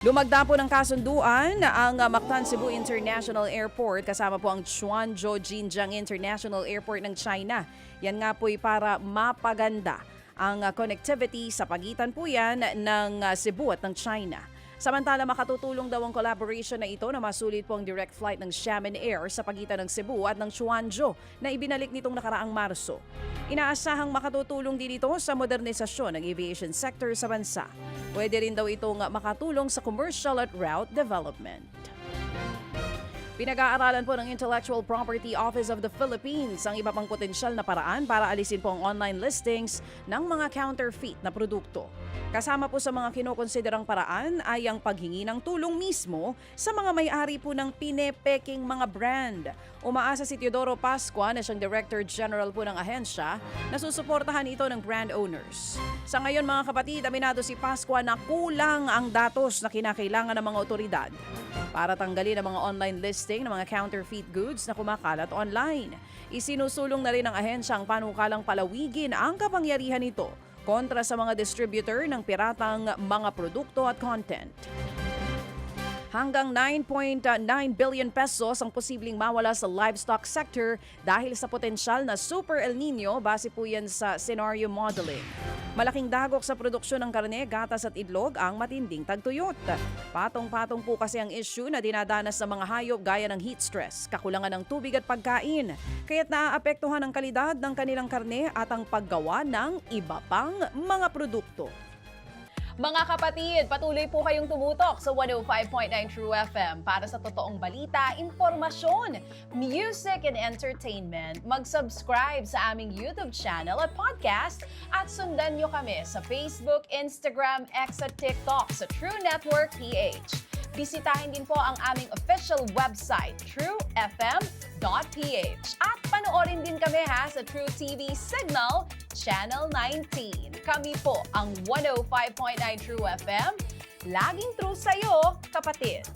Lumagda po ng kasunduan ang Mactan Cebu International Airport kasama po ang Quanzhou Jinjiang International Airport ng China. Yan nga po'y para mapaganda ang connectivity sa pagitan po yan ng Cebu at ng China. Samantala, makatutulong daw ang collaboration na ito na masulit po ang direct flight ng Xiamen Air sa pagitan ng Cebu at ng Quanzhou na ibinalik nitong nakaraang Marso. Inaasahang makatutulong din ito sa modernisasyon ng aviation sector sa bansa. Pwede rin daw itong makatulong sa commercial at route development. Pinag-aaralan po ng Intellectual Property Office of the Philippines ang iba pang potensyal na paraan para alisin po ang online listings ng mga counterfeit na produkto. Kasama po sa mga kinokonsiderang paraan ay ang paghingi ng tulong mismo sa mga may-ari po ng pinepeking mga brand. Umaasa si Teodoro Pascua na siyang Director General po ng ahensya na susuportahan ito ng brand owners. Sa ngayon mga kapatid, aminado si Pascua na kulang ang datos na kinakailangan ng mga otoridad para tanggalin ang mga online listing ng mga counterfeit goods na kumakalat online. Isinusulong na rin ng ahensya ang panukalang palawigin ang kapangyarihan nito kontra sa mga distributor ng piratang mga produkto at content. Hanggang 9.9 billion pesos ang posibleng mawala sa livestock sector dahil sa potensyal na Super El Nino base po yan sa scenario modeling. Malaking dagok sa produksyon ng karne, gatas at itlog ang matinding tagtuyot. Patong-patong po kasi ang issue na dinadanas ng mga hayop gaya ng heat stress, kakulangan ng tubig at pagkain, kaya't naaapektuhan ang kalidad ng kanilang karne at ang paggawa ng iba pang mga produkto. Mga kapatid, patuloy po kayong tumutok sa 105.9 True FM para sa totoong balita, impormasyon, music and entertainment. Mag-subscribe sa aming YouTube channel at podcast at sundan nyo kami sa Facebook, Instagram, X at TikTok sa True Network PH. Bisitahin din po ang aming official website, truefm.ph. At panoorin din kami sa True TV Signal, Channel 19. Kami po ang 105.9 True FM. Laging true sa'yo, kapatid.